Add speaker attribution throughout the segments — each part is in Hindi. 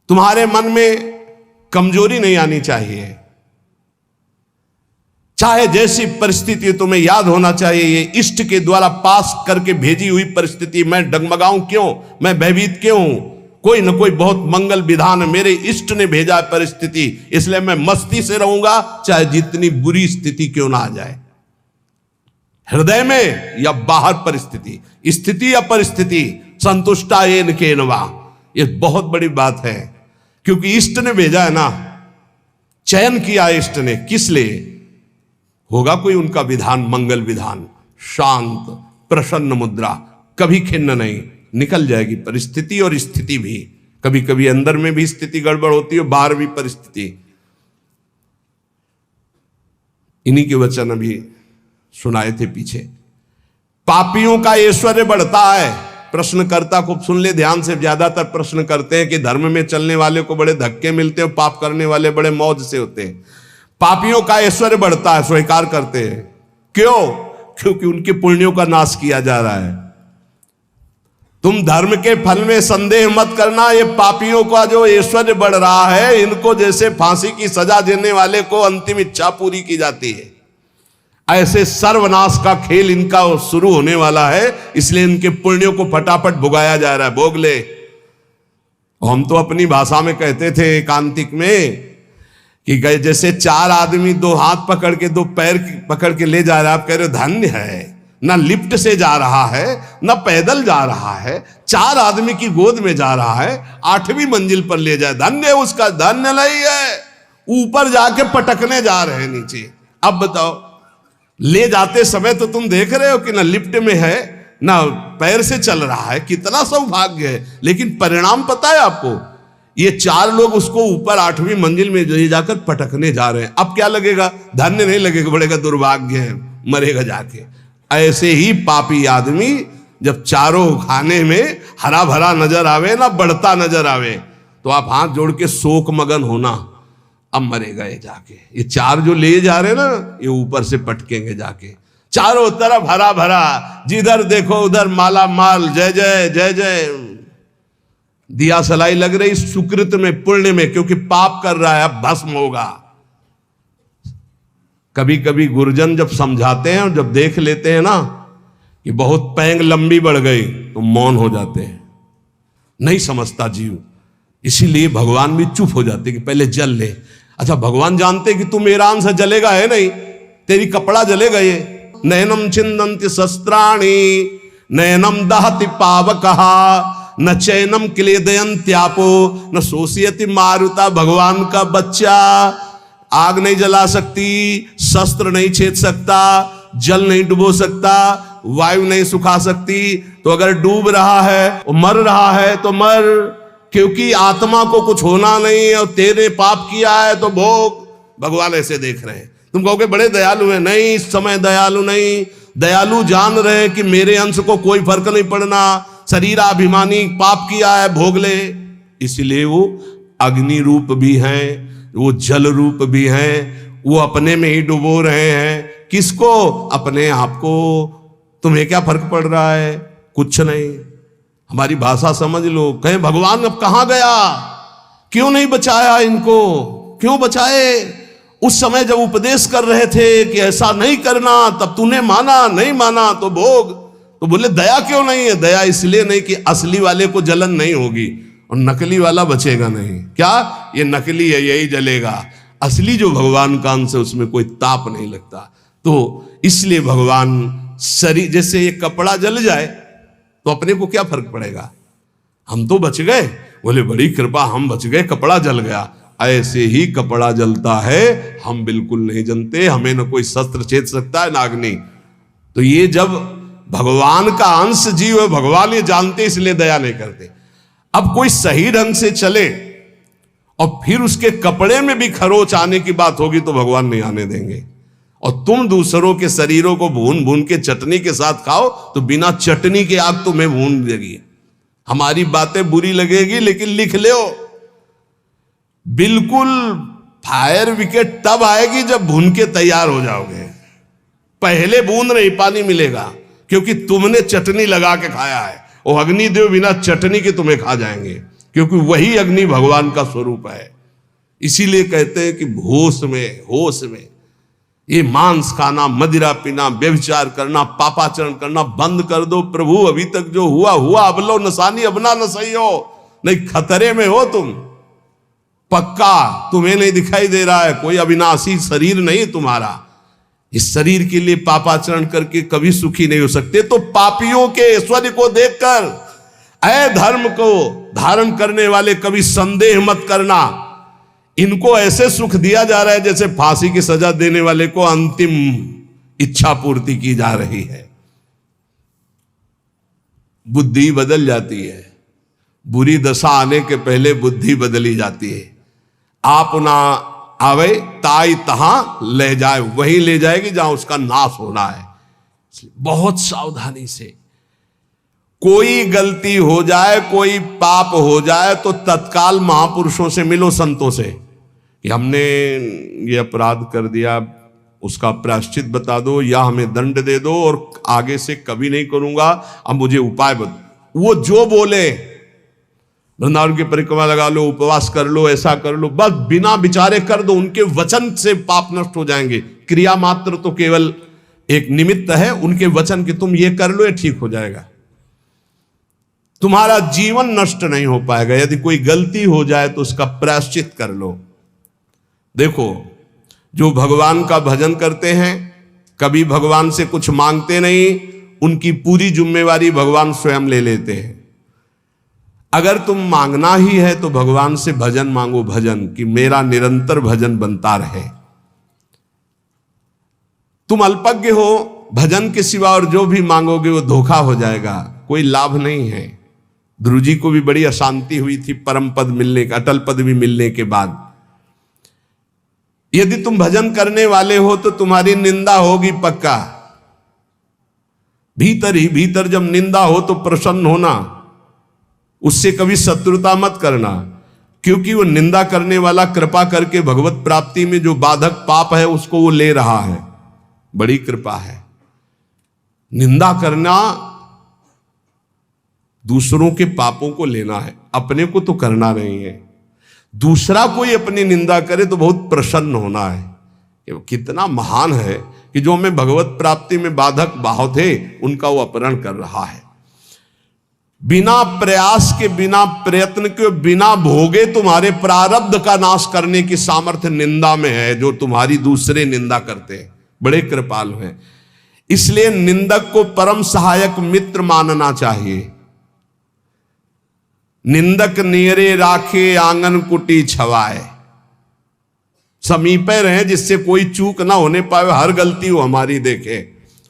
Speaker 1: तुम्हारे मन में कमजोरी नहीं आनी चाहिए। चाहे जैसी परिस्थिति तुम्हें याद होना चाहिए, ये इष्ट के द्वारा पास करके भेजी हुई परिस्थिति, मैं डगमगाऊं क्यों, मैं भयभीत क्यों हूं? कोई न कोई बहुत मंगल विधान मेरे इष्ट ने भेजा है परिस्थिति, इसलिए मैं मस्ती से रहूंगा, चाहे जितनी बुरी स्थिति क्यों ना आ जाए। हृदय में या बाहर परिस्थिति, स्थिति या परिस्थिति, संतुष्टा येन केनवा, ये बहुत बड़ी बात है। क्योंकि इष्ट ने भेजा है ना, चयन किया इष्ट ने, किस लिए? होगा कोई उनका विधान, मंगल विधान, शांत प्रसन्न मुद्रा, कभी खिन्न नहीं, निकल जाएगी परिस्थिति और स्थिति भी। कभी कभी अंदर में भी स्थिति गड़बड़ होती है, बाहर भी परिस्थिति। इन्हीं के वचन अभी सुनाए थे पीछे। पापियों का ऐश्वर्य बढ़ता है। प्रश्नकर्ता को सुन ले ध्यान से, ज्यादातर प्रश्न करते हैं कि धर्म में चलने वाले को बड़े धक्के मिलते हैं, पाप करने वाले बड़े मौज से होते हैं। पापियों का ऐश्वर्य बढ़ता है, स्वीकार करते हैं। क्यों? क्योंकि उनके पुण्यों का नाश किया जा रहा है। तुम धर्म के फल में संदेह मत करना, ये पापियों का जो ऐश्वर्य बढ़ रहा है, इनको जैसे फांसी की सजा देने वाले को अंतिम इच्छा पूरी की जाती है, ऐसे सर्वनाश का खेल इनका शुरू होने वाला है। इसलिए इनके पुण्यों को फटाफट भुगाया जा रहा है, भोग ले। हम तो अपनी भाषा में कहते थे एकांतिक में कि गए जैसे चार आदमी दो हाथ पकड़ के दो पैर पकड़ के ले जा रहा है, आप कह रहे हो धन्य है, ना लिफ्ट से जा रहा है, ना पैदल जा रहा है, चार आदमी की गोद में जा रहा है, 8वीं मंजिल पर ले जाए, धन्य उसका। धन्य नहीं है, ऊपर जाके पटकने जा रहे हैं नीचे। अब बताओ, ले जाते समय तो तुम देख रहे हो कि ना लिफ्ट में है ना पैर से चल रहा है, कितना सौभाग्य है। लेकिन परिणाम पता है आपको, ये चार लोग उसको ऊपर 8वीं मंजिल में ले जाकर पटकने जा रहे हैं। अब क्या लगेगा? धन्य नहीं लगेगा, बड़ेगा दुर्भाग्य है, मरेगा जाके। ऐसे ही पापी आदमी जब चारों खाने में हरा भरा नजर आवे ना बढ़ता नजर आवे, तो आप हाथ जोड़ के शोक मगन होना, अब मरेगा ये जाके। ये चार जो ले जा रहे ना, ये ऊपर से पटकेंगे जाके। चारों तरफ हरा भरा, जिधर देखो उधर माला माल, जय जय जय जय, दिया सलाई लग रही सुकृत में, पुण्य में, क्योंकि पाप कर रहा है अब भस्म होगा। कभी कभी गुरुजन जब समझाते हैं और जब देख लेते हैं ना कि बहुत पैंग लंबी बढ़ गई, तो मौन हो जाते हैं, नहीं समझता जीव। इसीलिए भगवान भी चुप हो जाते कि पहले जल ले। अच्छा, भगवान जानते कि तू मेरा अंश जलेगा, है नहीं, तेरी कपड़ा जलेगा। ये नयनम छिंदन्ति शस्त्राणि नयनम दहति पावकहा न चैनम क्लेदयन्त्यापो न शोषयति मारुता। भगवान का बच्चा आग नहीं जला सकती, शस्त्र नहीं छेद सकता, जल नहीं डुबो सकता, वायु नहीं सुखा सकती। तो अगर डूब रहा है और मर रहा है तो मर, क्योंकि आत्मा को कुछ होना नहीं है और तेरे पाप किया है तो भोग। भगवान ऐसे देख रहे हैं। तुम कहोगे बड़े दयालु हैं, नहीं, इस समय दयालु नहीं, दयालु जान रहे कि मेरे अंश को कोई फर्क नहीं पड़ना, शरीराभिमानी पाप किया है, भोग ले। इसलिए वो अग्नि रूप भी हैं, वो जल रूप भी हैं, वो अपने में ही डुबो रहे हैं। किसको? अपने आप को। तुम्हें क्या फर्क पड़ रहा है? कुछ नहीं। हमारी भाषा समझ लो। कहें भगवान अब कहां गया, क्यों नहीं बचाया इनको, क्यों बचाए? उस समय जब उपदेश कर रहे थे कि ऐसा नहीं करना, तब तूने माना, नहीं माना तो भोग। तो बोले दया क्यों नहीं है? दया इसलिए नहीं कि असली वाले को जलन नहीं होगी और नकली वाला बचेगा नहीं। क्या? ये नकली है, यही जलेगा। असली जो भगवान का अंश है उसमें कोई ताप नहीं लगता। तो इसलिए भगवान शरीर, जैसे ये कपड़ा जल जाए तो अपने को क्या फर्क पड़ेगा, हम तो बच गए। बोले बड़ी कृपा, हम बच गए, कपड़ा जल गया। ऐसे ही कपड़ा जलता है, हम बिल्कुल नहीं जनते, हमें न कोई शस्त्र छेद सकता है ना अग्नि। तो ये जब भगवान का अंश जीव है, भगवान ये जानते इसलिए दया नहीं करते। अब कोई सही ढंग से चले और फिर उसके कपड़े में भी खरोच आने की बात होगी तो भगवान नहीं आने देंगे। और तुम दूसरों के शरीरों को भून भून के चटनी के साथ खाओ तो बिना चटनी के आग तुम्हें भून देगी। हमारी बातें बुरी लगेगी लेकिन लिख लो, बिल्कुल फायर विकेट तब आएगी जब भून के तैयार हो जाओगे। पहले बूंद नहीं पानी मिलेगा, क्योंकि तुमने चटनी लगा के खाया है। वो अग्निदेव बिना चटनी के तुम्हें खा जाएंगे, क्योंकि वही अग्नि भगवान का स्वरूप है। इसीलिए कहते हैं कि होश में ये मांस खाना, मदिरा पीना, व्यभिचार करना, पापाचरण करना बंद कर दो। प्रभु अभी तक जो हुआ अब लो नसानी, अब ना सही हो, नहीं खतरे में हो तुम पक्का। तुम्हें नहीं दिखाई दे रहा है, कोई अविनाशी शरीर नहीं तुम्हारा। इस शरीर के लिए पापाचरण करके कभी सुखी नहीं हो सकते। तो पापियों के ऐश्वर्य को देखकर, अधर्म को धारण करने वाले कभी संदेह मत करना। इनको ऐसे सुख दिया जा रहा है जैसे फांसी की सजा देने वाले को अंतिम इच्छा पूर्ति की जा रही है। बुद्धि बदल जाती है, बुरी दशा आने के पहले बुद्धि बदली जाती है। आप ना आवे ताई तहां ले जाए, वहीं ले जाएगी जहां उसका नाश होना है। बहुत सावधानी से, कोई गलती हो जाए, कोई पाप हो जाए तो तत्काल महापुरुषों से मिलो, संतों से, कि हमने ये अपराध कर दिया, उसका प्रायश्चित बता दो या हमें दंड दे दो और आगे से कभी नहीं करूंगा, अब मुझे उपाय बता। वो जो बोले, वृंदावन की परिक्रमा लगा लो, उपवास कर लो, ऐसा कर लो, बस बिना विचारे कर दो। उनके वचन से पाप नष्ट हो जाएंगे। क्रिया मात्र तो केवल एक निमित्त है, उनके वचन कि तुम ये कर लो, ये ठीक हो जाएगा। तुम्हारा जीवन नष्ट नहीं हो पाएगा। यदि कोई गलती हो जाए तो उसका प्रायश्चित कर लो। देखो, जो भगवान का भजन करते हैं, कभी भगवान से कुछ मांगते नहीं, उनकी पूरी जिम्मेवारी भगवान स्वयं ले लेते हैं। अगर तुम मांगना ही है तो भगवान से भजन मांगो, भजन कि मेरा निरंतर भजन बनता रहे। तुम अल्पज्ञ हो, भजन के सिवा और जो भी मांगोगे वो धोखा हो जाएगा, कोई लाभ नहीं है। ध्रुव जी को भी बड़ी अशांति हुई थी परम पद मिलने, अटल पद भी मिलने के बाद। यदि तुम भजन करने वाले हो तो तुम्हारी निंदा होगी पक्का। भीतर ही भीतर जब निंदा हो तो प्रसन्न होना, उससे कभी शत्रुता मत करना, क्योंकि वो निंदा करने वाला कृपा करके भगवत प्राप्ति में जो बाधक पाप है उसको वो ले रहा है। बड़ी कृपा है। निंदा करना दूसरों के पापों को लेना है, अपने को तो करना नहीं है। दूसरा कोई अपनी निंदा करे तो बहुत प्रसन्न होना है कि वो कितना महान है कि जो हमें भगवत प्राप्ति में बाधक भाव थे उनका वो अपहरण कर रहा है। बिना प्रयास के, बिना प्रयत्न के, बिना भोगे तुम्हारे प्रारब्ध का नाश करने की सामर्थ्य निंदा में है, जो तुम्हारी दूसरे निंदा करते हैं। बड़े कृपालु हैं। इसलिए निंदक को परम सहायक मित्र मानना चाहिए। निंदक नियरे राखे आंगन कुटी छवाए, समीपे रहे जिससे कोई चूक ना होने पाए, हर गलती वो हमारी देखे।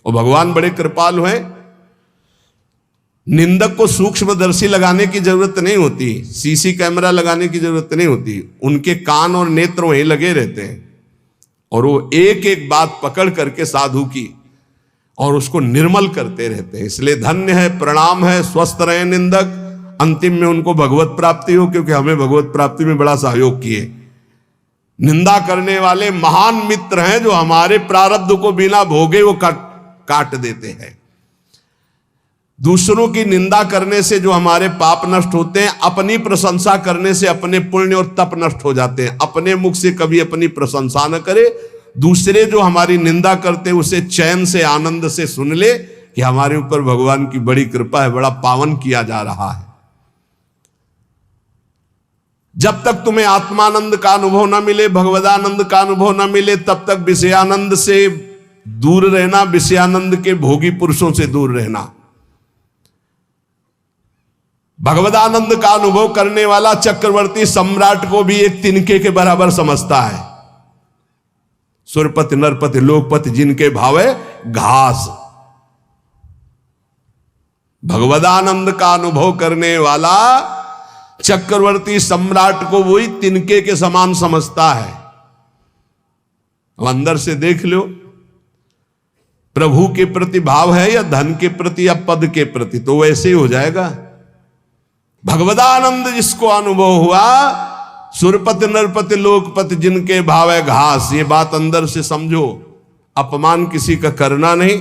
Speaker 1: और भगवान बड़े कृपालु हैं। निंदक को सूक्ष्मदर्शी लगाने की जरूरत नहीं होती, सीसी कैमरा लगाने की जरूरत नहीं होती। उनके कान और नेत्र वहीं लगे रहते हैं और वो एक एक बात पकड़ करके साधु की और उसको निर्मल करते रहते हैं। इसलिए धन्य है, प्रणाम है, स्वस्थ रहे निंदक। अंतिम में उनको भगवत प्राप्ति हो, क्योंकि हमें भगवत प्राप्ति में बड़ा सहयोग किए। निंदा करने वाले महान मित्र हैं जो हमारे प्रारब्ध को बिना भोगे वो काट देते हैं। दूसरों की निंदा करने से जो हमारे पाप नष्ट होते हैं, अपनी प्रशंसा करने से अपने पुण्य और तप नष्ट हो जाते हैं। अपने मुख से कभी अपनी प्रशंसा न करे, दूसरे जो हमारी निंदा करते हैं उसे चैन से, आनंद से सुन ले कि हमारे ऊपर भगवान की बड़ी कृपा है, बड़ा पावन किया जा रहा है। जब तक तुम्हें आत्मानंद का अनुभव न मिले, भगवदानंद का अनुभव न मिले, तब तक विषयानंद से दूर रहना, विषयानंद के भोगी पुरुषों से दूर रहना। भगवदानंद का अनुभव करने वाला चक्रवर्ती सम्राट को भी एक तिनके के बराबर समझता है। सुरपति नरपति लोकपति जिनके भावे घास। भगवदानंद का अनुभव करने वाला चक्रवर्ती सम्राट को वही तिनके के समान समझता है। अब अंदर से देख लो, प्रभु के प्रति भाव है या धन के प्रति या पद के प्रति, तो वैसे ही हो जाएगा। भगवदानंद जिसको अनुभव हुआ, सुरपति नरपति लोकपति जिनके भाव है घास, ये बात अंदर से समझो। अपमान किसी का करना नहीं,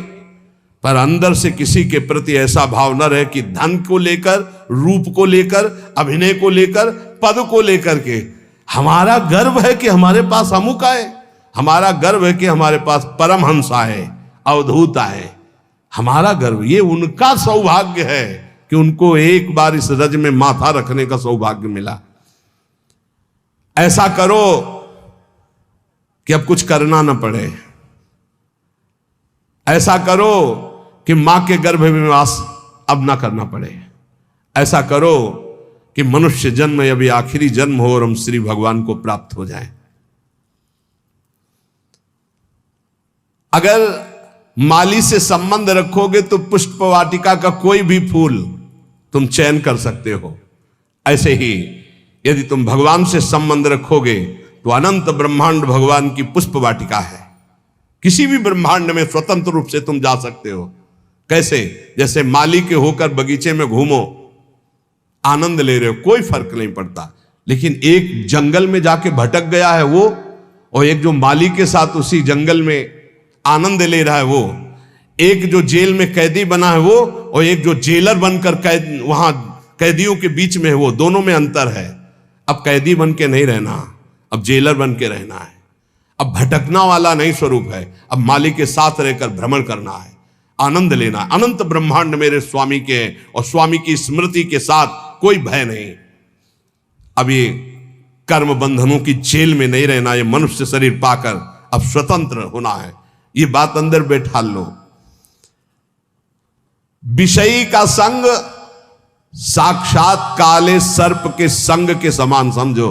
Speaker 1: पर अंदर से किसी के प्रति ऐसा भाव न रहे कि धन को लेकर, रूप को लेकर, अभिनय को लेकर, पद को लेकर के हमारा गर्व है कि हमारे पास अमुक आए, हमारा गर्व है कि हमारे पास परमहंस आए, अवधूत आए। हमारा गर्व, ये उनका सौभाग्य है कि उनको एक बार इस रज में माथा रखने का सौभाग्य मिला। ऐसा करो कि अब कुछ करना न पड़े। ऐसा करो कि मां के गर्भ में वास अब ना करना पड़े। ऐसा करो कि मनुष्य जन्म अभी आखिरी जन्म हो और हम श्री भगवान को प्राप्त हो जाएं। अगर माली से संबंध रखोगे तो पुष्प वाटिका का कोई भी फूल तुम चयन कर सकते हो। ऐसे ही यदि तुम भगवान से संबंध रखोगे तो अनंत ब्रह्मांड भगवान की पुष्प वाटिका है। किसी भी ब्रह्मांड में स्वतंत्र रूप से तुम जा सकते हो। कैसे? जैसे माली के होकर बगीचे में घूमो, आनंद ले रहे हो, कोई फर्क नहीं पड़ता। लेकिन एक जंगल में जाके भटक गया है वो, और एक जो माली के साथ उसी जंगल में आनंद ले रहा है वो, एक जो जेल में कैदी बना है वो, और एक जो जेलर बनकर वहां कैदियों के बीच में है वो, दोनों में अंतर है। अब कैदी बन के नहीं रहना, अब जेलर बन के रहना है। अब भटकना वाला नहीं स्वरूप है, अब माली के साथ रहकर भ्रमण करना है, आनंद लेना। अनंत ब्रह्मांड मेरे स्वामी के हैं और स्वामी की स्मृति के साथ कोई भय नहीं। अब ये कर्म बंधनों की जेल में नहीं रहना, ये मनुष्य शरीर पाकर अब स्वतंत्र होना है। ये बात अंदर बैठा लो। विषयी का संग साक्षात काले सर्प के संग के समान समझो।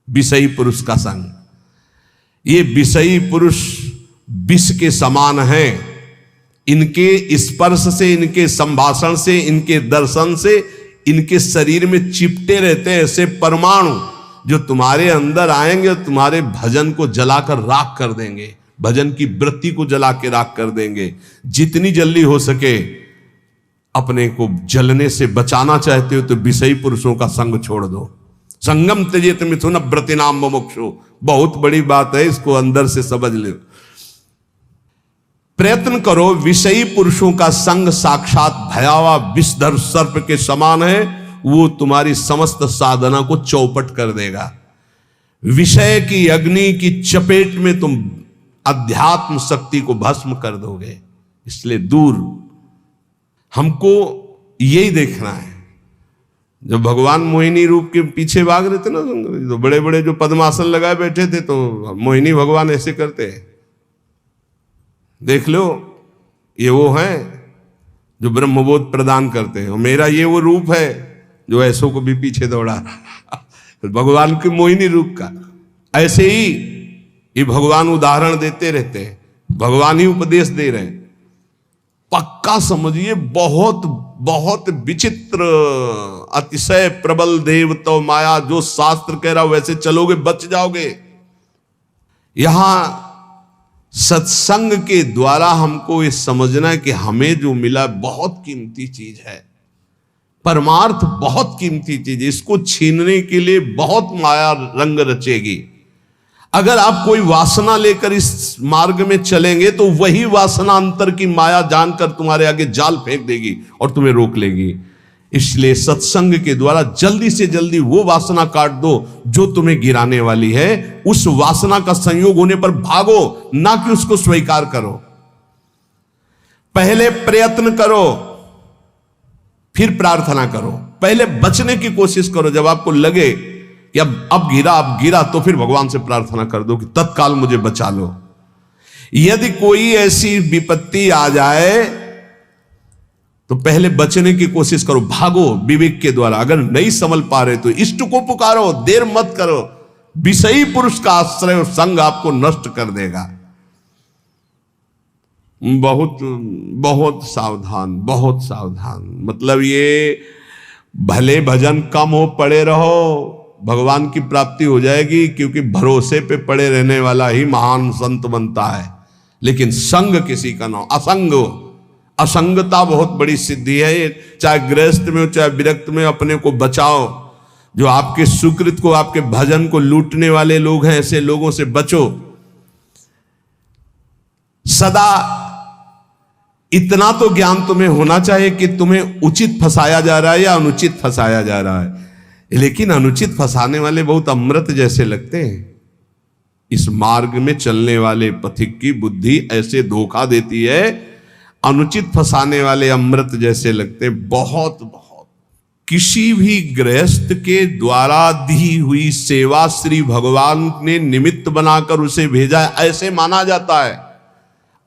Speaker 1: विषयी पुरुष का संग, ये विषयी पुरुष विष के समान है। इनके स्पर्श से, इनके संभाषण से, इनके दर्शन से इनके शरीर में चिपटे रहते हैं ऐसे परमाणु, जो तुम्हारे अंदर आएंगे और तुम्हारे भजन को जलाकर राख कर देंगे, भजन की वृत्ति को जला के राख कर देंगे। जितनी जल्दी हो सके अपने को जलने से बचाना चाहते हो तो विषयी पुरुषों का संग छोड़ दो। संगम त्यजेत मिथुन व्रतिनाम मुमुक्षु, बहुत बड़ी बात है, इसको अंदर से समझ लो। प्रयत्न करो। विषयी पुरुषों का संग साक्षात भयावह विषधर सर्प के समान है, वो तुम्हारी समस्त साधना को चौपट कर देगा। विषय की अग्नि की चपेट में तुम अध्यात्म शक्ति को भस्म कर दोगे। इसलिए दूर, हमको यही देखना है। जब भगवान मोहिनी रूप के पीछे भाग रहे थे ना, तो बड़े बड़े जो पद्मासन लगाए बैठे थे, तो मोहिनी भगवान ऐसे करते हैं। देख लो, ये वो हैं जो ब्रह्मबोध प्रदान करते हैं, और मेरा ये वो रूप है जो ऐसों को भी पीछे दौड़ा भगवान के मोहिनी रूप का। ऐसे ही ये भगवान उदाहरण देते रहते हैं, भगवान ही उपदेश दे रहे हैं। पक्का समझिए, बहुत बहुत विचित्र, अतिशय प्रबल देव तो माया, जो शास्त्र कह रहा वैसे चलोगे बच जाओगे। यहां सत्संग के द्वारा हमको ये समझना है कि हमें जो मिला बहुत कीमती चीज है, परमार्थ बहुत कीमती चीज है। इसको छीनने के लिए बहुत माया रंग रचेगी। अगर आप कोई वासना लेकर इस मार्ग में चलेंगे तो वही वासना अंतर की माया जानकर तुम्हारे आगे जाल फेंक देगी और तुम्हें रोक लेगी। इसलिए सत्संग के द्वारा जल्दी से जल्दी वो वासना काट दो जो तुम्हें गिराने वाली है। उस वासना का संयोग होने पर भागो, ना कि उसको स्वीकार करो। पहले प्रयत्न करो, फिर प्रार्थना करो। पहले बचने की कोशिश करो। जब आपको लगे कि अब गिरा, तो फिर भगवान से प्रार्थना कर दो कि तत्काल मुझे बचा लो। यदि कोई ऐसी विपत्ति आ जाए तो पहले बचने की कोशिश करो, भागो विवेक के द्वारा। अगर नहीं संभल पा रहे तो इष्ट को पुकारो, देर मत करो। विषयी पुरुष का आश्रय और संग आपको नष्ट कर देगा। बहुत बहुत सावधान, बहुत सावधान। मतलब ये भले भजन कम हो, पड़े रहो, भगवान की प्राप्ति हो जाएगी, क्योंकि भरोसे पे पड़े रहने वाला ही महान संत बनता है। लेकिन संग किसी का ना, असंगता बहुत बड़ी सिद्धि है। चाहे गृहस्थ में हो चाहे विरक्त में, अपने को बचाओ। जो आपके सुकृत को, आपके भजन को लूटने वाले लोग हैं, ऐसे लोगों से बचो। सदा इतना तो ज्ञान तुम्हें होना चाहिए कि तुम्हें उचित फंसाया जा रहा है या अनुचित फंसाया जा रहा है। लेकिन अनुचित फंसाने वाले बहुत अमृत जैसे लगते हैं। इस मार्ग में चलने वाले पथिक की बुद्धि ऐसे धोखा देती है, अनुचित फंसाने वाले अमृत जैसे लगते हैं। बहुत बहुत किसी भी गृहस्थ के द्वारा दी हुई सेवा श्री भगवान ने निमित्त बनाकर उसे भेजा है, ऐसे माना जाता है।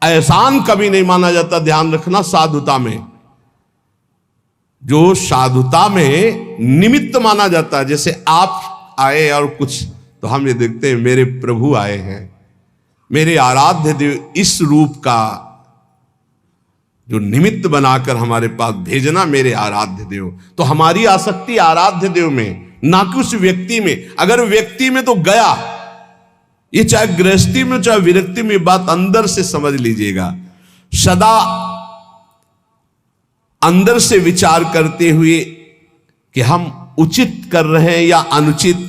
Speaker 1: एहसान कभी नहीं माना जाता। ध्यान रखना, साधुता में, जो साधुता में निमित्त माना जाता है। जैसे आप आए और कुछ, तो हम ये देखते हैं मेरे प्रभु आए हैं, मेरे आराध्य देव, इस रूप का जो निमित्त बनाकर हमारे पास भेजना, मेरे आराध्य देव। तो हमारी आसक्ति आराध्य देव में, ना कि उस व्यक्ति में। अगर व्यक्ति में तो गया, ये चाहे गृहस्थी में चाहे विरक्ति में, बात अंदर से समझ लीजिएगा। सदा अंदर से विचार करते हुए कि हम उचित कर रहे हैं या अनुचित।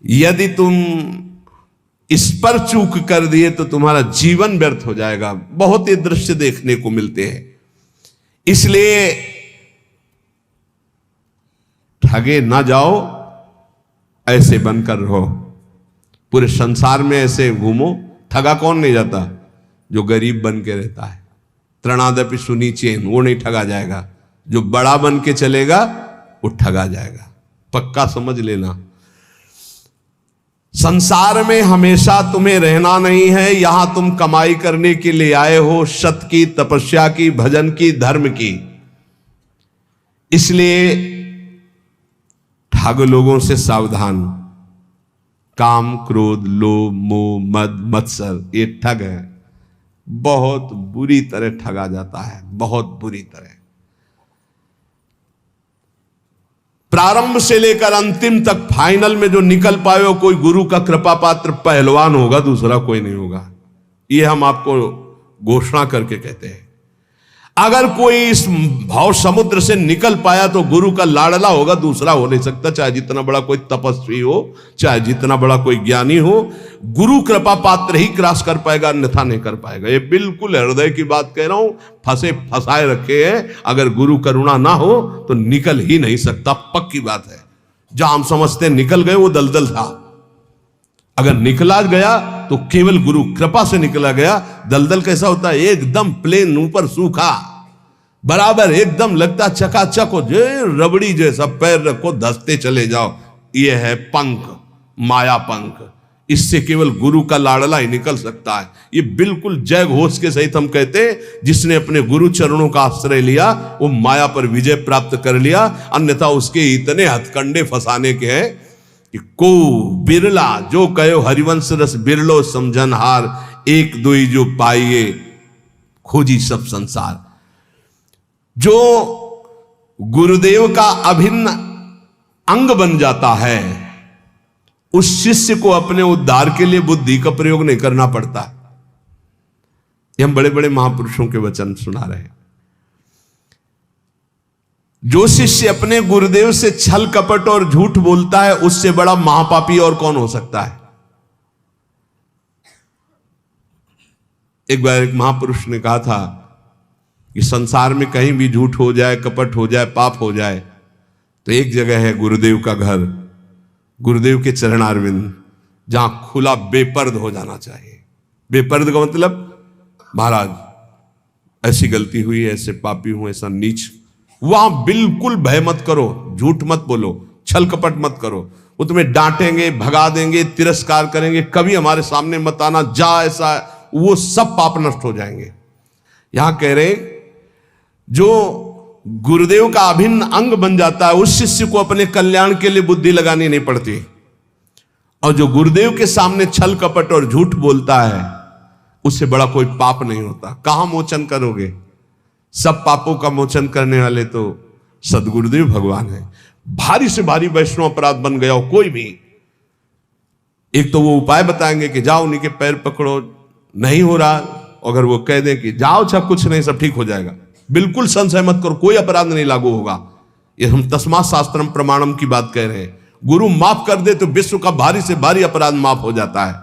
Speaker 1: यदि तुम इस पर चूक कर दिए तो तुम्हारा जीवन व्यर्थ हो जाएगा। बहुत ही दृश्य देखने को मिलते हैं। इसलिए ठगे ना जाओ, ऐसे बनकर रहो। पूरे संसार में ऐसे घूमो। ठगा कौन नहीं जाता? जो गरीब बन के रहता है। त्रणादपि सुनीचेन, वो नहीं ठगा जाएगा। जो बड़ा बन के चलेगा वो ठगा जाएगा। पक्का समझ लेना। संसार में हमेशा तुम्हें रहना नहीं है। यहां तुम कमाई करने के लिए आए हो, सत की, तपस्या की, भजन की, धर्म की। इसलिए ठग लोगों से सावधान। काम, क्रोध, लोभ, मोह, मद, मत्सर, ये ठग है। बहुत बुरी तरह ठगा जाता है, बहुत बुरी तरह। प्रारंभ से लेकर अंतिम तक, फाइनल में जो निकल पाए हो, कोई गुरु का कृपा पात्र पहलवान होगा, दूसरा कोई नहीं होगा। ये हम आपको घोषणा करके कहते हैं। अगर कोई इस भाव समुद्र से निकल पाया तो गुरु का लाडला होगा, दूसरा हो नहीं सकता। चाहे जितना बड़ा कोई तपस्वी हो, चाहे जितना बड़ा कोई ज्ञानी हो, गुरु कृपा पात्र ही क्रॉस कर पाएगा, अन्यथा नहीं कर पाएगा। ये बिल्कुल हृदय की बात कह रहा हूं। फंसाए रखे हैं। अगर गुरु करुणा ना हो तो निकल ही नहीं सकता, पक्की बात है। जहां हम समझते हैं निकल गए, वो दलदल था। अगर निकला गया तो केवल गुरु कृपा से निकला गया। दलदल कैसा होता है? एकदम प्लेन, ऊपर सूखा, बराबर एकदम लगता चकाचक हो, जो रबड़ी जैसा। पैर रखो, धसते चले जाओ। ये है पंख, माया पंख। इससे केवल गुरु का लाडला ही निकल सकता है। ये बिल्कुल जय घोष के सहित हम कहते हैं, जिसने अपने गुरु चरणों का आश्रय लिया वो माया पर विजय प्राप्त कर लिया। अन्यथा उसके इतने हथकंडे फंसाने के हैं कि को बिरला, जो कहो हरिवंश रस बिरलो समझन हार, एक दुई जो पाइए खोजी सब संसार। जो गुरुदेव का अभिन्न अंग बन जाता है, उस शिष्य को अपने उद्धार के लिए बुद्धि का प्रयोग नहीं करना पड़ता। ये हम बड़े बड़े महापुरुषों के वचन सुना रहे हैं। जो शिष्य अपने गुरुदेव से छल कपट और झूठ बोलता है, उससे बड़ा महापापी और कौन हो सकता है? एक बार एक महापुरुष ने कहा था कि संसार में कहीं भी झूठ हो जाए, कपट हो जाए, पाप हो जाए, तो एक जगह है गुरुदेव का घर, गुरुदेव के चरणारविंद, जहां खुला बेपर्द हो जाना चाहिए। बेपर्द का मतलब, महाराज ऐसी गलती हुई, ऐसे पापी हूं, ऐसा नीच। वहां बिल्कुल भय मत करो, झूठ मत बोलो, छल कपट मत करो। वो तुम्हें डांटेंगे, भगा देंगे, तिरस्कार करेंगे, कभी हमारे सामने मत आना, जा ऐसा, वो सब पाप नष्ट हो जाएंगे। यहां कह रहे जो गुरुदेव का अभिन्न अंग बन जाता है, उस शिष्य को अपने कल्याण के लिए बुद्धि लगानी नहीं पड़ती। और जो गुरुदेव के सामने छल कपट और झूठ बोलता है, उससे बड़ा कोई पाप नहीं होता। कहां मोचन करोगे? सब पापों का मोचन करने वाले तो सदगुरुदेव भगवान है। भारी से भारी वैष्णव अपराध बन गया हो कोई भी, एक तो वो उपाय बताएंगे कि जाओ उन्हीं के पैर पकड़ो, नहीं हो रहा, अगर वो कह दें कि जाओ अच्छा कुछ नहीं, सब ठीक हो जाएगा, बिल्कुल संशय मत करो, कोई अपराध नहीं लागू होगा। ये हम तस्मात् शास्त्रम प्रमाणम की बात कह रहे हैं। गुरु माफ कर दे तो विश्व का भारी से भारी अपराध माफ हो जाता है।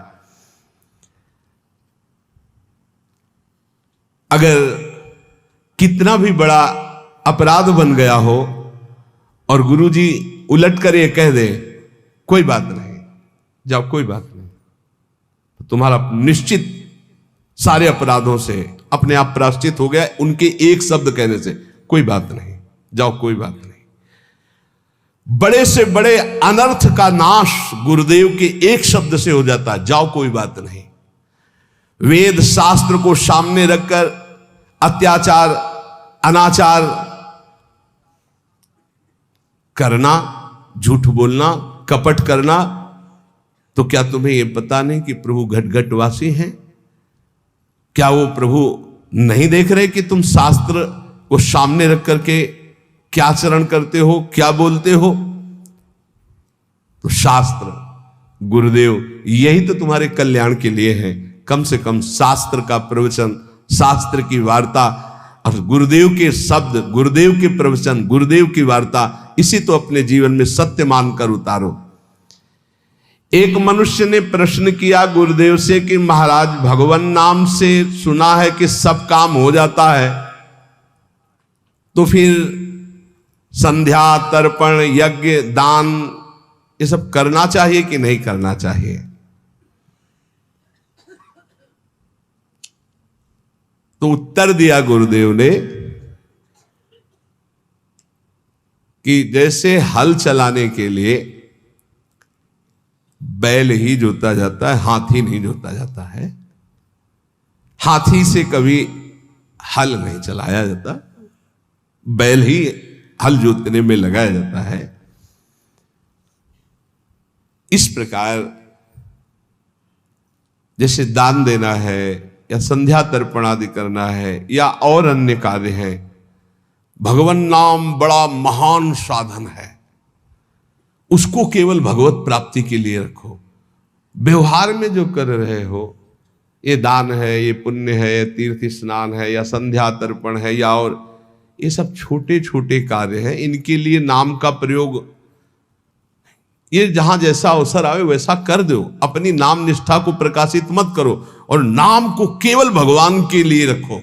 Speaker 1: अगर कितना भी बड़ा अपराध बन गया हो और गुरुजी उलट कर ये कह दे कोई बात नहीं, जाओ कोई बात नहीं, तो तुम्हारा निश्चित सारे अपराधों से अपने आप प्रायश्चित हो गया उनके एक शब्द कहने से, कोई बात नहीं, जाओ कोई बात नहीं। बड़े से बड़े अनर्थ का नाश गुरुदेव के एक शब्द से हो जाता, जाओ कोई बात नहीं। वेद शास्त्र को सामने रखकर अत्याचार अनाचार करना, झूठ बोलना, कपट करना, तो क्या तुम्हें यह पता नहीं कि प्रभु घटघटवासी हैं? क्या वो प्रभु नहीं देख रहे कि तुम शास्त्र को सामने रख करके क्या आचरण करते हो, क्या बोलते हो? तो शास्त्र गुरुदेव यही तो तुम्हारे कल्याण के लिए है। कम से कम शास्त्र का प्रवचन, शास्त्र की वार्ता और गुरुदेव के शब्द, गुरुदेव के प्रवचन, गुरुदेव की वार्ता, इसी तो अपने जीवन में सत्य मानकर उतारो। एक मनुष्य ने प्रश्न किया गुरुदेव से कि महाराज, भगवान नाम से सुना है कि सब काम हो जाता है, तो फिर संध्या, तर्पण, यज्ञ, दान ये सब करना चाहिए कि नहीं करना चाहिए? तो उत्तर दिया गुरुदेव ने कि जैसे हल चलाने के लिए बैल ही जोता जाता है, हाथी नहीं जोता जाता है। हाथी से कभी हल नहीं चलाया जाता, बैल ही हल जोतने में लगाया जाता है। इस प्रकार जैसे दान देना है या संध्या तर्पण आदि करना है या और अन्य कार्य है, भगवान नाम बड़ा महान साधन है, उसको केवल भगवत प्राप्ति के लिए रखो। व्यवहार में जो कर रहे हो, ये दान है, ये पुण्य है, ये तीर्थ स्नान है या संध्या तर्पण है या और, ये सब छोटे छोटे कार्य हैं, इनके लिए नाम का प्रयोग ये जहां जैसा अवसर आवे वैसा कर दो। अपनी नाम निष्ठा को प्रकाशित मत करो और नाम को केवल भगवान के लिए रखो।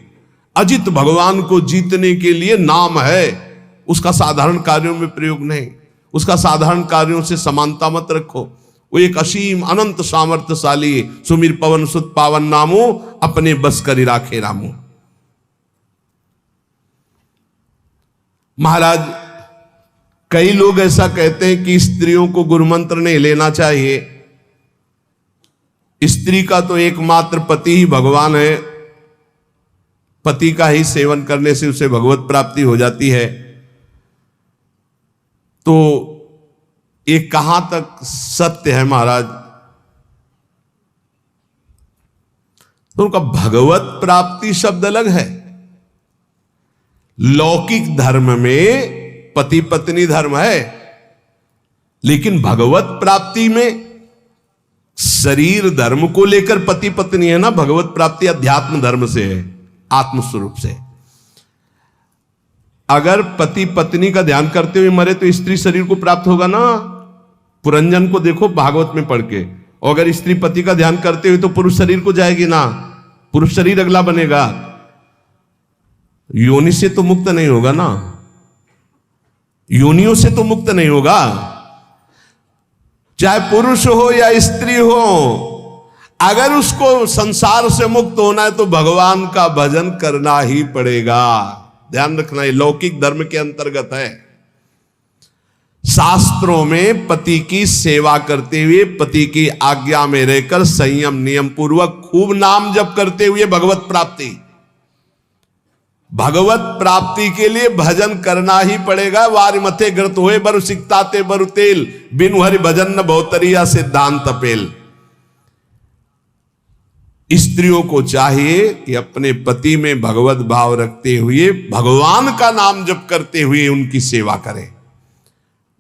Speaker 1: अजित भगवान को जीतने के लिए नाम है, उसका साधारण कार्यों में प्रयोग नहीं, उसका साधारण कार्यों से समानता मत रखो। वो एक असीम अनंत सामर्थ्यशाली सुमिर पवन सुत पावन नामो अपने बस करी राखे रामो। महाराज, कई लोग ऐसा कहते हैं कि स्त्रियों को गुरु मंत्र नहीं लेना चाहिए, स्त्री का तो एकमात्र पति ही भगवान है, पति का ही सेवन करने से उसे भगवत प्राप्ति हो जाती है। तो ये कहां तक सत्य है महाराज? तो उनका भगवत प्राप्ति शब्द अलग है। लौकिक धर्म में पति पत्नी धर्म है, लेकिन भगवत प्राप्ति में शरीर धर्म को लेकर पति पत्नी है ना। भगवत प्राप्ति अध्यात्म धर्म से है, आत्म स्वरूप से। अगर पति पत्नी का ध्यान करते हुए मरे तो स्त्री शरीर को प्राप्त होगा ना। पुरंजन को देखो भागवत में पढ़ के, और अगर स्त्री पति का ध्यान करते हुए तो पुरुष शरीर को जाएगी ना, पुरुष शरीर अगला बनेगा, योनि से तो मुक्त नहीं होगा ना, योनियों से तो मुक्त नहीं होगा। चाहे पुरुष हो या स्त्री हो, अगर उसको संसार से मुक्त होना है तो भगवान का भजन करना ही पड़ेगा। ध्यान रखना, ये लौकिक धर्म के अंतर्गत है। शास्त्रों में पति की सेवा करते हुए, पति की आज्ञा में रहकर संयम नियम पूर्वक खूब नाम जप करते हुए भगवत प्राप्ति, भगवत प्राप्ति के लिए भजन करना ही पड़ेगा। वार मथे ग्रत हुए बरु सिकताते बरु तेल, बिनु हरि भजन न बहुतरिया सिद्धांत अपेल। स्त्रियों को चाहिए कि अपने पति में भगवत भाव रखते हुए भगवान का नाम जप करते हुए उनकी सेवा करें,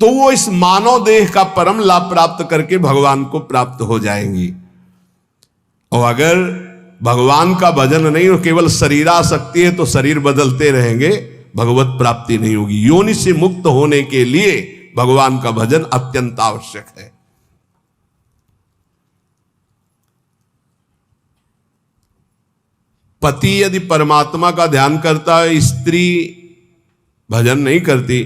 Speaker 1: तो वो इस मानव देह का परम लाभ प्राप्त करके भगवान को प्राप्त हो जाएंगी। और अगर भगवान का भजन नहीं हो, केवल शरीरासक्ति है, तो शरीर बदलते रहेंगे, भगवत प्राप्ति नहीं होगी। योनि से मुक्त होने के लिए भगवान का भजन अत्यंत आवश्यक है। पति यदि परमात्मा का ध्यान करता है, स्त्री भजन नहीं करती,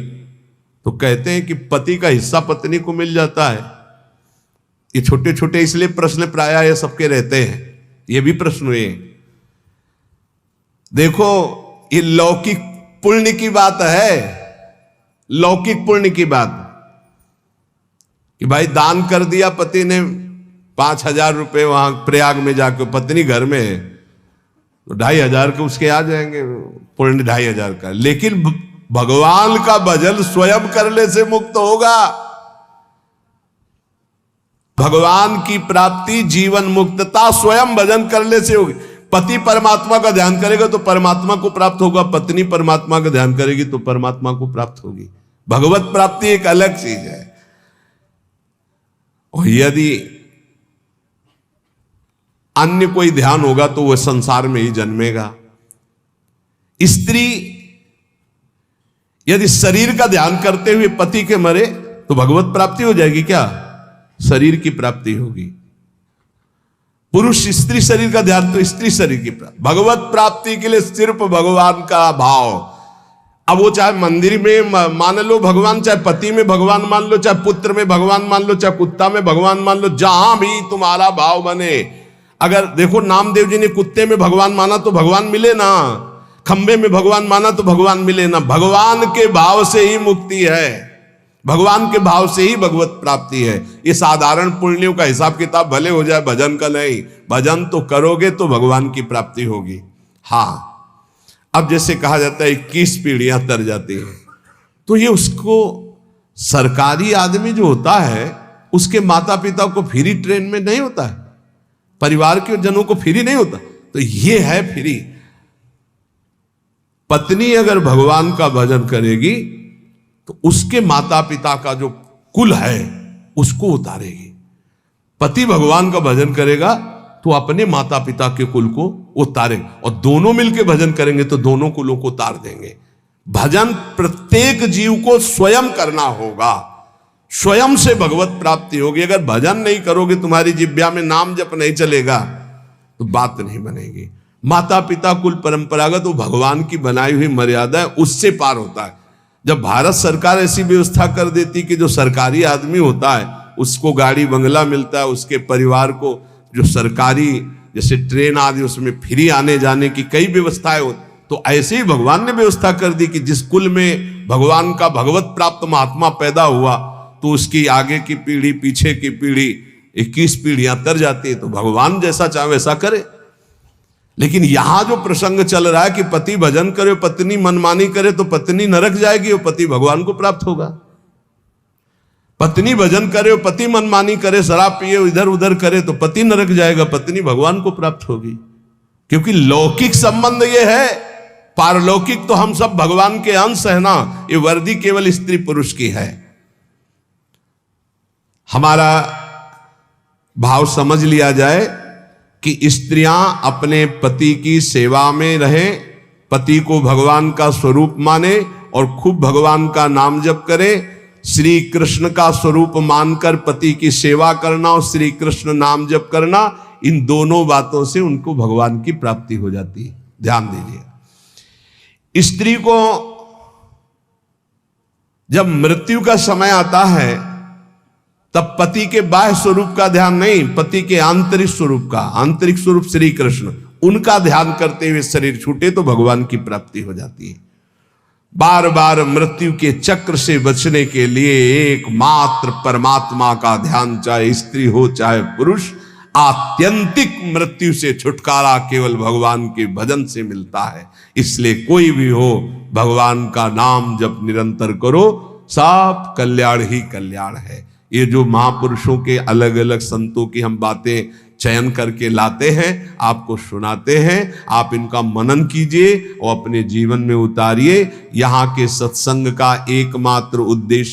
Speaker 1: तो कहते हैं कि पति का हिस्सा पत्नी को मिल जाता है। ये छोटे छोटे इसलिए प्रश्न प्रायः ये सबके रहते हैं, ये भी प्रश्न हुए। देखो ये लौकिक पुण्य की बात है, लौकिक पुण्य की बात कि भाई दान कर दिया पति ने 5,000 रुपए वहां प्रयाग में जाके, पत्नी घर में है तो 2,500 के उसके आ जाएंगे, पुण्य 2,500 का। लेकिन भगवान का भजन स्वयं करने से मुक्त होगा। भगवान की प्राप्ति, जीवन मुक्तता स्वयं भजन करने से होगी। पति परमात्मा का ध्यान करेगा तो परमात्मा को प्राप्त होगा, पत्नी परमात्मा का ध्यान करेगी तो परमात्मा को प्राप्त होगी। भगवत प्राप्ति एक अलग चीज है। और यदि अन्य कोई ध्यान होगा तो वह संसार में ही जन्मेगा। स्त्री यदि शरीर का ध्यान करते हुए पति के मरे तो भगवत प्राप्ति हो जाएगी क्या? शरीर की प्राप्ति होगी। पुरुष स्त्री शरीर का ध्यान तो स्त्री शरीर की प्राप्ति। भगवत प्राप्ति के लिए सिर्फ भगवान का भाव। अब वो चाहे मंदिर में मान लो भगवान, चाहे पति में भगवान मान लो, चाहे पुत्र में भगवान मान लो, चाहे कुत्ता में भगवान मान लो, जहां भी तुम्हारा भाव बने। अगर देखो नामदेव जी ने कुत्ते में भगवान माना तो भगवान मिले ना, खंबे में भगवान माना तो भगवान मिले ना। भगवान के भाव से ही मुक्ति है, भगवान के भाव से ही भगवत प्राप्ति है। ये साधारण पुण्यों का हिसाब किताब भले हो जाए, भजन का नहीं। भजन तो करोगे तो भगवान की प्राप्ति होगी। हाँ, अब जैसे कहा जाता है 21 पीढ़ियां तर जाती हैं, तो ये उसको सरकारी आदमी जो होता है उसके माता पिता को फ्री ट्रेन में नहीं होता है, परिवार के जनों को फ्री नहीं होता, तो ये है फ्री। पत्नी अगर भगवान का भजन करेगी तो उसके माता पिता का जो कुल है उसको उतारेगी। पति भगवान का भजन करेगा तो अपने माता पिता के कुल को उतारेंगे, और दोनों मिलकर भजन करेंगे तो दोनों कुलों को उतार देंगे। भजन प्रत्येक जीव को स्वयं करना होगा, स्वयं से भगवत प्राप्ति होगी। अगर भजन नहीं करोगे, तुम्हारी जिह्वा में नाम जप नहीं चलेगा तो बात नहीं बनेगी। माता पिता कुल परंपरागत वो भगवान की बनाई हुई मर्यादा है, उससे पार होता है। जब भारत सरकार ऐसी व्यवस्था कर देती कि जो सरकारी आदमी होता है उसको गाड़ी बंगला मिलता है, उसके परिवार को जो सरकारी जैसे ट्रेन आदि उसमें फ्री आने जाने की कई व्यवस्थाएं होती, तो ऐसे ही भगवान ने व्यवस्था कर दी कि जिस कुल में भगवान का भगवत प्राप्त महात्मा पैदा हुआ तो उसकी आगे की पीढ़ी पीछे की पीढ़ी 21 पीढ़ियां तर जाती है। तो भगवान जैसा चाहे वैसा करे। लेकिन यहां जो प्रसंग चल रहा है कि पति भजन करे पत्नी मनमानी करे तो पत्नी नरक जाएगी और पति भगवान को प्राप्त होगा। पत्नी भजन करे और पति मनमानी करे, शराब पिए इधर उधर करे तो पति नरक जाएगा, पत्नी भगवान को प्राप्त होगी। क्योंकि लौकिक संबंध ये है, पारलौकिक तो हम सब भगवान के अंश है ना। ये वर्दी केवल स्त्री पुरुष की है। हमारा भाव समझ लिया जाए कि स्त्रियां अपने पति की सेवा में रहें, पति को भगवान का स्वरूप माने और खूब भगवान का नाम जप करें। श्री कृष्ण का स्वरूप मानकर पति की सेवा करना और श्री कृष्ण नाम जप करना, इन दोनों बातों से उनको भगवान की प्राप्ति हो जाती है। ध्यान दीजिए, स्त्री को जब मृत्यु का समय आता है तब पति के बाह्य स्वरूप का ध्यान नहीं, पति के आंतरिक स्वरूप का, आंतरिक स्वरूप श्री कृष्ण, उनका ध्यान करते हुए शरीर छूटे तो भगवान की प्राप्ति हो जाती है। बार बार मृत्यु के चक्र से बचने के लिए एकमात्र परमात्मा का ध्यान, चाहे स्त्री हो चाहे पुरुष, आत्यंतिक मृत्यु से छुटकारा केवल भगवान के भजन से मिलता है। इसलिए कोई भी हो, भगवान का नाम जब निरंतर करो, सब कल्याण ही कल्याण है। ये जो महापुरुषों के अलग अलग संतों की हम बातें चयन करके लाते हैं, आपको सुनाते हैं, आप इनका मनन कीजिए और अपने जीवन में उतारिए। यहाँ के सत्संग का एकमात्र उद्देश्य